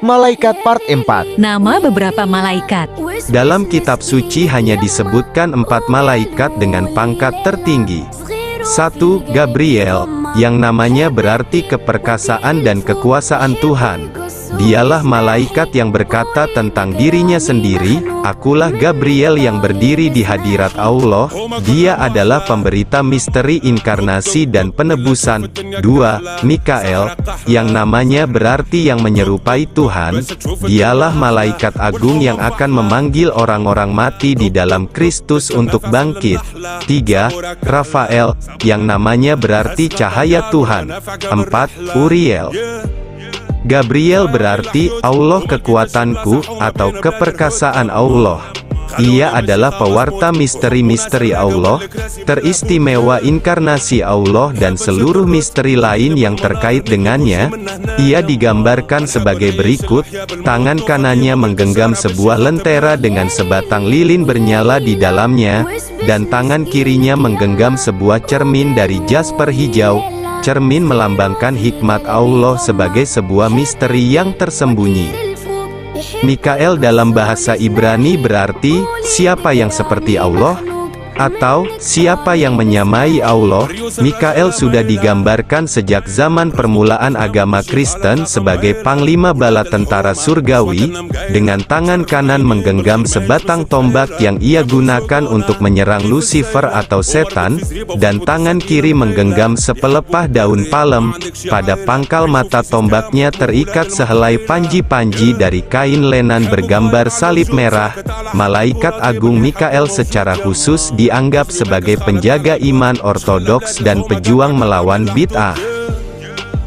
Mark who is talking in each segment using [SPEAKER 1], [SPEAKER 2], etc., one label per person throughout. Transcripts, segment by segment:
[SPEAKER 1] Malaikat Part 4.
[SPEAKER 2] Nama beberapa malaikat.
[SPEAKER 3] Dalam kitab suci hanya disebutkan 4 malaikat dengan pangkat tertinggi. 1. Gabriel, yang namanya berarti keperkasaan dan kekuasaan Tuhan. Dialah malaikat yang berkata tentang dirinya sendiri, "Akulah Gabriel yang berdiri di hadirat Allah." Dia adalah pemberita misteri inkarnasi dan penebusan. 2. Mikael, yang namanya berarti yang menyerupai Tuhan. Dialah malaikat agung yang akan memanggil orang-orang mati di dalam Kristus untuk bangkit. 3. Rafael, yang namanya berarti cahaya Tuhan. 4. Uriel. Gabriel berarti Allah kekuatanku, atau keperkasaan Allah. Ia adalah pewarta misteri-misteri Allah, teristimewa inkarnasi Allah dan seluruh misteri lain yang terkait dengannya. Ia digambarkan sebagai berikut: tangan kanannya menggenggam sebuah lentera dengan sebatang lilin bernyala di dalamnya, dan tangan kirinya menggenggam sebuah cermin dari jasper hijau. Cermin melambangkan hikmat Allah sebagai sebuah misteri yang tersembunyi. Mikael dalam bahasa Ibrani berarti, siapa yang seperti Allah? Atau, siapa yang menyamai Allah? Mikael sudah digambarkan sejak zaman permulaan agama Kristen sebagai panglima bala tentara surgawi, dengan tangan kanan menggenggam sebatang tombak yang ia gunakan untuk menyerang Lucifer atau setan, dan tangan kiri menggenggam sepelepah daun palem. Pada pangkal mata tombaknya terikat sehelai panji-panji dari kain lenan bergambar salib merah. Malaikat agung Mikael secara khusus dianggap sebagai penjaga iman ortodoks dan pejuang melawan bid'ah.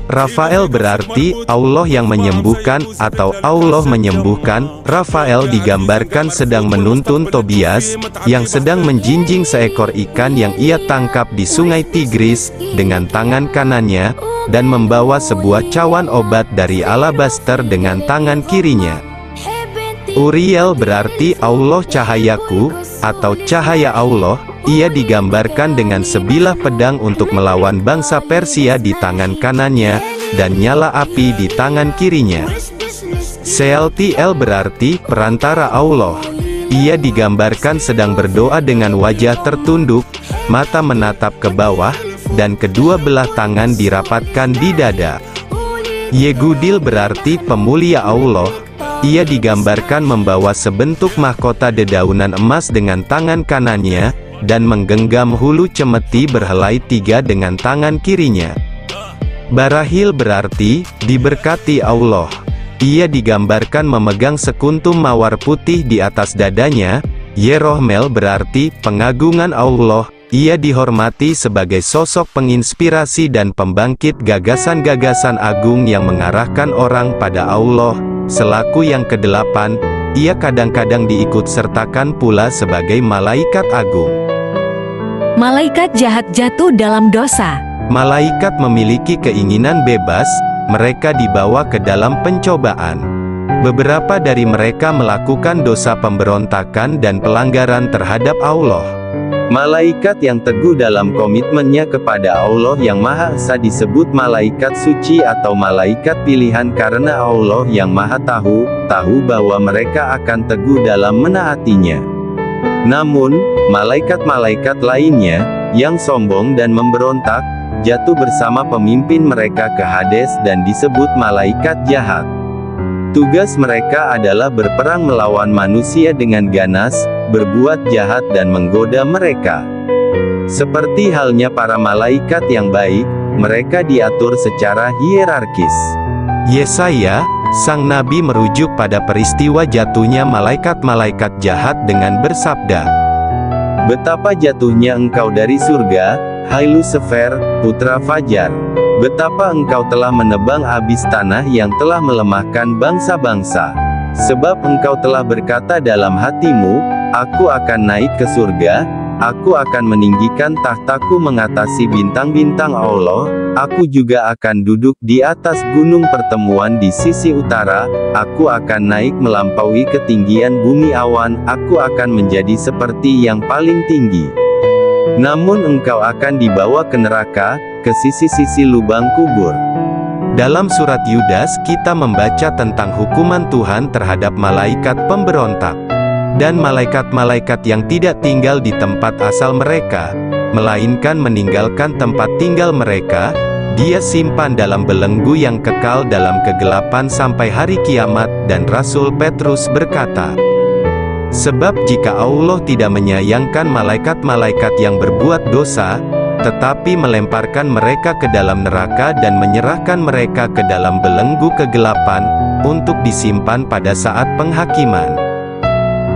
[SPEAKER 3] Rafael berarti Allah yang menyembuhkan, atau Allah menyembuhkan. Rafael digambarkan sedang menuntun Tobias, yang sedang menjinjing seekor ikan yang ia tangkap di sungai Tigris, dengan tangan kanannya, dan membawa sebuah cawan obat dari alabaster dengan tangan kirinya. Uriel berarti Allah cahayaku, atau cahaya Allah. Ia digambarkan dengan sebilah pedang untuk melawan bangsa Persia di tangan kanannya, dan nyala api di tangan kirinya. Sealtiel berarti perantara Allah. Ia digambarkan sedang berdoa dengan wajah tertunduk, mata menatap ke bawah, dan kedua belah tangan dirapatkan di dada. Yegudil berarti pemulia Allah. Ia digambarkan membawa sebentuk mahkota dedaunan emas dengan tangan kanannya, dan menggenggam hulu cemeti berhelai 3 dengan tangan kirinya. Barahil berarti diberkati Allah. Ia digambarkan memegang sekuntum mawar putih di atas dadanya. Yerohmel berarti pengagungan Allah. Ia dihormati sebagai sosok penginspirasi dan pembangkit gagasan-gagasan agung yang mengarahkan orang pada Allah. Selaku yang ke-8, ia kadang-kadang diikut-sertakan pula sebagai malaikat agung.
[SPEAKER 2] Malaikat jahat jatuh dalam dosa.
[SPEAKER 3] Malaikat memiliki keinginan bebas, mereka dibawa ke dalam pencobaan. Beberapa dari mereka melakukan dosa pemberontakan dan pelanggaran terhadap Allah. Malaikat yang teguh dalam komitmennya kepada Allah yang Maha Esa disebut malaikat suci atau malaikat pilihan karena Allah yang Maha tahu bahwa mereka akan teguh dalam menaatinya. Namun, malaikat-malaikat lainnya, yang sombong dan memberontak, jatuh bersama pemimpin mereka ke Hades dan disebut malaikat jahat. Tugas mereka adalah berperang melawan manusia dengan ganas, berbuat jahat dan menggoda mereka. Seperti halnya para malaikat yang baik, mereka diatur secara hierarkis. Yesaya, sang nabi merujuk pada peristiwa jatuhnya malaikat-malaikat jahat dengan bersabda, "Betapa jatuhnya engkau dari surga, hai Lucifer, putra Fajar. Betapa engkau telah menebang habis tanah yang telah melemahkan bangsa-bangsa. Sebab engkau telah berkata dalam hatimu, aku akan naik ke surga, aku akan meninggikan tahtaku mengatasi bintang-bintang Allah, aku juga akan duduk di atas gunung pertemuan di sisi utara, aku akan naik melampaui ketinggian bumi awan, aku akan menjadi seperti yang paling tinggi. Namun engkau akan dibawa ke neraka, ke sisi-sisi lubang kubur. Dalam surat Yudas kita membaca tentang hukuman Tuhan terhadap malaikat pemberontak. Dan malaikat-malaikat yang tidak tinggal di tempat asal mereka, melainkan meninggalkan tempat tinggal mereka, Dia simpan dalam belenggu yang kekal dalam kegelapan sampai hari kiamat. Dan Rasul Petrus berkata, sebab jika Allah tidak menyayangkan malaikat-malaikat yang berbuat dosa, tetapi melemparkan mereka ke dalam neraka dan menyerahkan mereka ke dalam belenggu kegelapan, untuk disimpan pada saat penghakiman.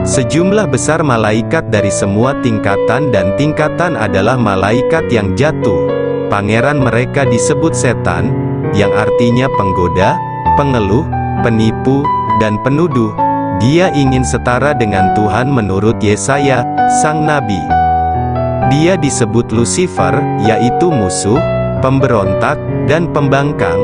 [SPEAKER 3] Sejumlah besar malaikat dari semua tingkatan dan tingkatan adalah malaikat yang jatuh. Pangeran mereka disebut setan, yang artinya penggoda, pengeluh, penipu, dan penuduh. Dia ingin setara dengan Tuhan menurut Yesaya, sang nabi. Dia disebut Lucifer, yaitu musuh, pemberontak, dan pembangkang.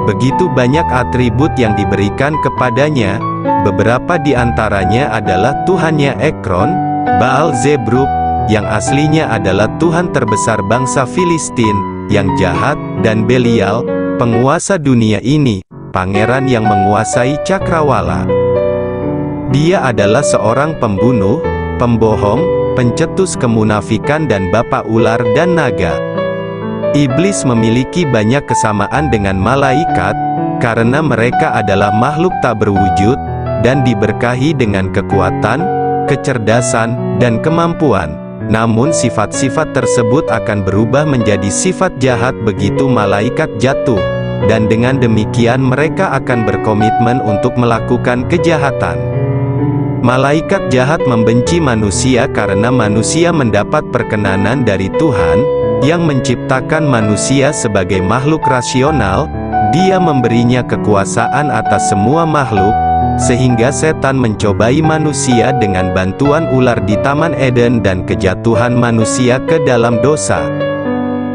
[SPEAKER 3] Begitu banyak atribut yang diberikan kepadanya. Beberapa di antaranya adalah Tuhannya Ekron, Baal Zebrub, yang aslinya adalah Tuhan terbesar bangsa Filistin, yang jahat, dan Belial, penguasa dunia ini, pangeran yang menguasai cakrawala. Dia adalah seorang pembunuh, pembohong, pencetus kemunafikan dan bapa ular dan naga. Iblis memiliki banyak kesamaan dengan malaikat, karena mereka adalah makhluk tak berwujud, dan diberkahi dengan kekuatan, kecerdasan, dan kemampuan. Namun sifat-sifat tersebut akan berubah menjadi sifat jahat begitu malaikat jatuh, dan dengan demikian mereka akan berkomitmen untuk melakukan kejahatan. Malaikat jahat membenci manusia karena manusia mendapat perkenanan dari Tuhan, yang menciptakan manusia sebagai makhluk rasional. Dia memberinya kekuasaan atas semua makhluk, sehingga setan mencobai manusia dengan bantuan ular di Taman Eden dan kejatuhan manusia ke dalam dosa.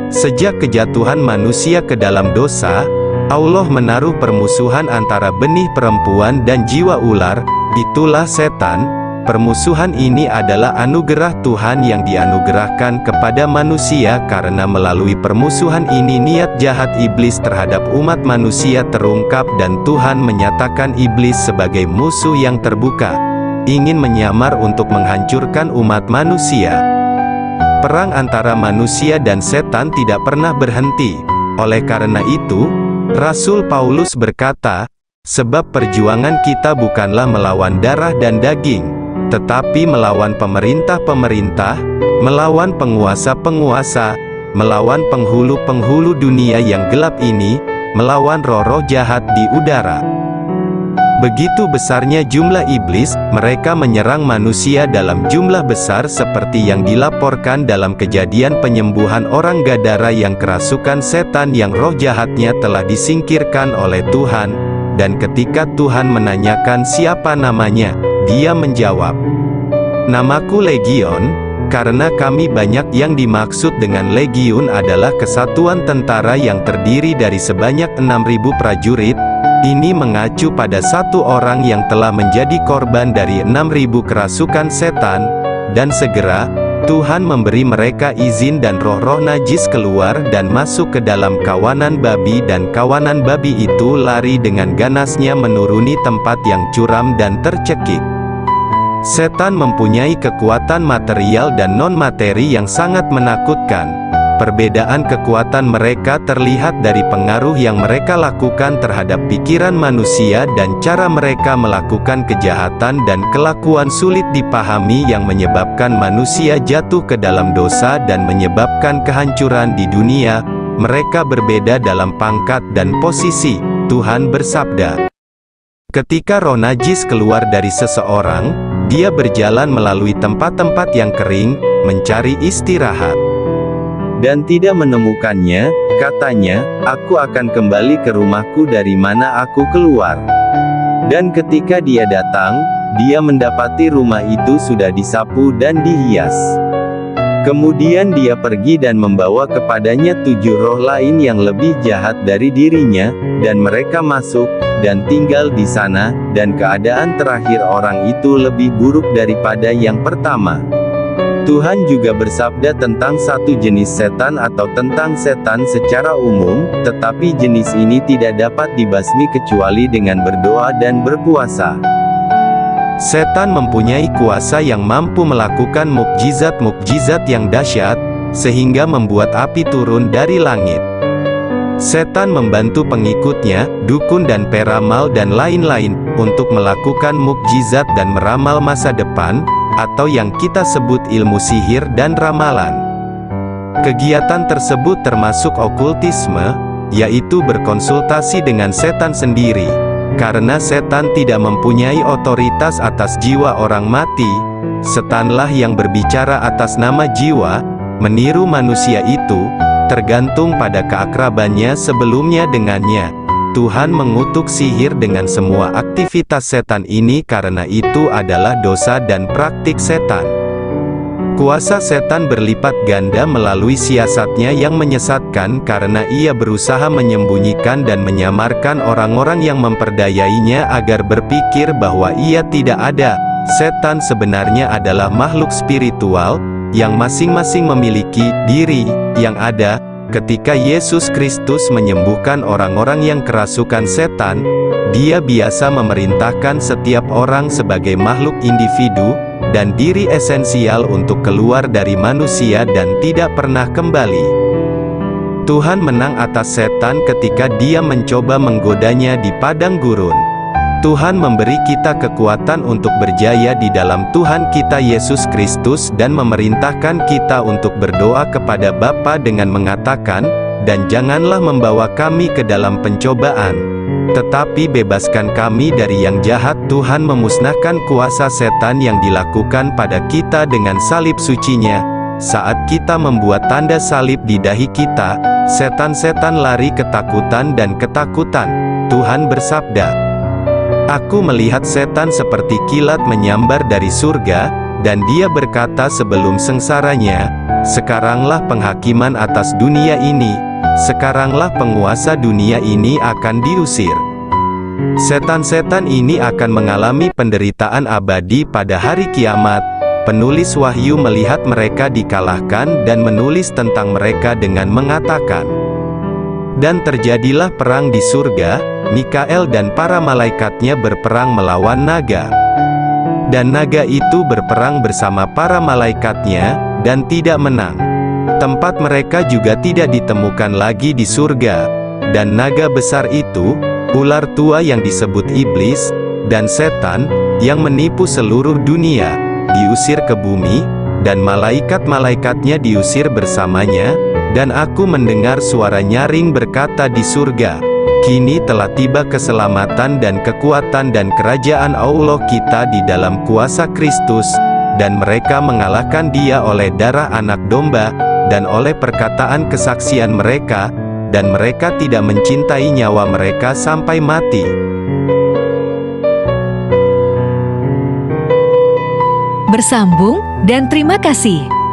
[SPEAKER 3] Sejak kejatuhan manusia ke dalam dosa, Allah menaruh permusuhan antara benih perempuan dan jiwa ular. Itulah setan. Permusuhan ini adalah anugerah Tuhan yang dianugerahkan kepada manusia, karena melalui permusuhan ini niat jahat iblis terhadap umat manusia terungkap dan Tuhan menyatakan iblis sebagai musuh yang terbuka, ingin menyamar untuk menghancurkan umat manusia. Perang antara manusia dan setan tidak pernah berhenti. Oleh karena itu, Rasul Paulus berkata, sebab perjuangan kita bukanlah melawan darah dan daging, tetapi melawan pemerintah-pemerintah, melawan penguasa-penguasa, melawan penghulu-penghulu dunia yang gelap ini, melawan roh-roh jahat di udara. Begitu besarnya jumlah iblis, mereka menyerang manusia dalam jumlah besar seperti yang dilaporkan dalam kejadian penyembuhan orang Gadara yang kerasukan setan yang roh jahatnya telah disingkirkan oleh Tuhan. Dan ketika Tuhan menanyakan siapa namanya, dia menjawab, namaku Legion, karena kami banyak. Yang dimaksud dengan legiun adalah kesatuan tentara yang terdiri dari sebanyak 6.000 prajurit. Ini mengacu pada satu orang yang telah menjadi korban dari 6.000 kerasukan setan. Dan segera, Tuhan memberi mereka izin dan roh-roh najis keluar dan masuk ke dalam kawanan babi, dan kawanan babi itu lari dengan ganasnya menuruni tempat yang curam dan tercekik. Setan mempunyai kekuatan material dan non-materi yang sangat menakutkan. Perbedaan kekuatan mereka terlihat dari pengaruh yang mereka lakukan terhadap pikiran manusia dan cara mereka melakukan kejahatan dan kelakuan sulit dipahami yang menyebabkan manusia jatuh ke dalam dosa dan menyebabkan kehancuran di dunia. Mereka berbeda dalam pangkat dan posisi. Tuhan bersabda, ketika roh najis keluar dari seseorang, dia berjalan melalui tempat-tempat yang kering, mencari istirahat. Dan tidak menemukannya, katanya, aku akan kembali ke rumahku dari mana aku keluar. Dan ketika dia datang, dia mendapati rumah itu sudah disapu dan dihias. Kemudian dia pergi dan membawa kepadanya 7 roh lain yang lebih jahat dari dirinya, dan mereka masuk, dan tinggal di sana, dan keadaan terakhir orang itu lebih buruk daripada yang pertama. Tuhan juga bersabda tentang satu jenis setan atau tentang setan secara umum, tetapi jenis ini tidak dapat dibasmi kecuali dengan berdoa dan berpuasa. Setan mempunyai kuasa yang mampu melakukan mukjizat-mukjizat yang dahsyat, sehingga membuat api turun dari langit. Setan membantu pengikutnya, dukun dan peramal dan lain-lain, untuk melakukan mukjizat dan meramal masa depan, atau yang kita sebut ilmu sihir dan ramalan. Kegiatan tersebut termasuk okultisme, yaitu berkonsultasi dengan setan sendiri. Karena setan tidak mempunyai otoritas atas jiwa orang mati, setanlah yang berbicara atas nama jiwa, meniru manusia itu, tergantung pada keakrabannya sebelumnya dengannya. Tuhan mengutuk sihir dengan semua aktivitas setan ini karena itu adalah dosa dan praktik setan. Kuasa setan berlipat ganda melalui siasatnya yang menyesatkan karena ia berusaha menyembunyikan dan menyamarkan orang-orang yang memperdayainya agar berpikir bahwa ia tidak ada. Setan sebenarnya adalah makhluk spiritual, yang masing-masing memiliki diri yang ada. Ketika Yesus Kristus menyembuhkan orang-orang yang kerasukan setan, Dia biasa memerintahkan setiap orang sebagai makhluk individu, dan diri esensial untuk keluar dari manusia dan tidak pernah kembali. Tuhan menang atas setan ketika Dia mencoba menggodanya di padang gurun. Tuhan memberi kita kekuatan untuk berjaya di dalam Tuhan kita Yesus Kristus dan memerintahkan kita untuk berdoa kepada Bapa dengan mengatakan, "Dan janganlah membawa kami ke dalam pencobaan, tetapi bebaskan kami dari yang jahat." Tuhan memusnahkan kuasa setan yang dilakukan pada kita dengan salib sucinya. Saat kita membuat tanda salib di dahi kita, setan-setan lari ketakutan dan ketakutan. Tuhan bersabda, "Aku melihat setan seperti kilat menyambar dari surga, dan dia berkata sebelum sengsaranya, sekaranglah penghakiman atas dunia ini, sekaranglah penguasa dunia ini akan diusir." Setan-setan ini akan mengalami penderitaan abadi pada hari kiamat. Penulis Wahyu melihat mereka dikalahkan dan menulis tentang mereka dengan mengatakan, "Dan terjadilah perang di surga, Mikael dan para malaikatnya berperang melawan naga. Dan naga itu berperang bersama para malaikatnya, dan tidak menang. Tempat mereka juga tidak ditemukan lagi di surga. Dan naga besar itu, ular tua yang disebut iblis, dan setan, yang menipu seluruh dunia, diusir ke bumi, dan malaikat-malaikatnya diusir bersamanya. Dan aku mendengar suara nyaring berkata di surga, 'Kini telah tiba keselamatan dan kekuatan dan kerajaan Allah kita di dalam kuasa Kristus, dan mereka mengalahkan Dia oleh darah anak domba, dan oleh perkataan kesaksian mereka, dan mereka tidak mencintai nyawa mereka sampai mati.'"
[SPEAKER 2] Bersambung, dan terima kasih.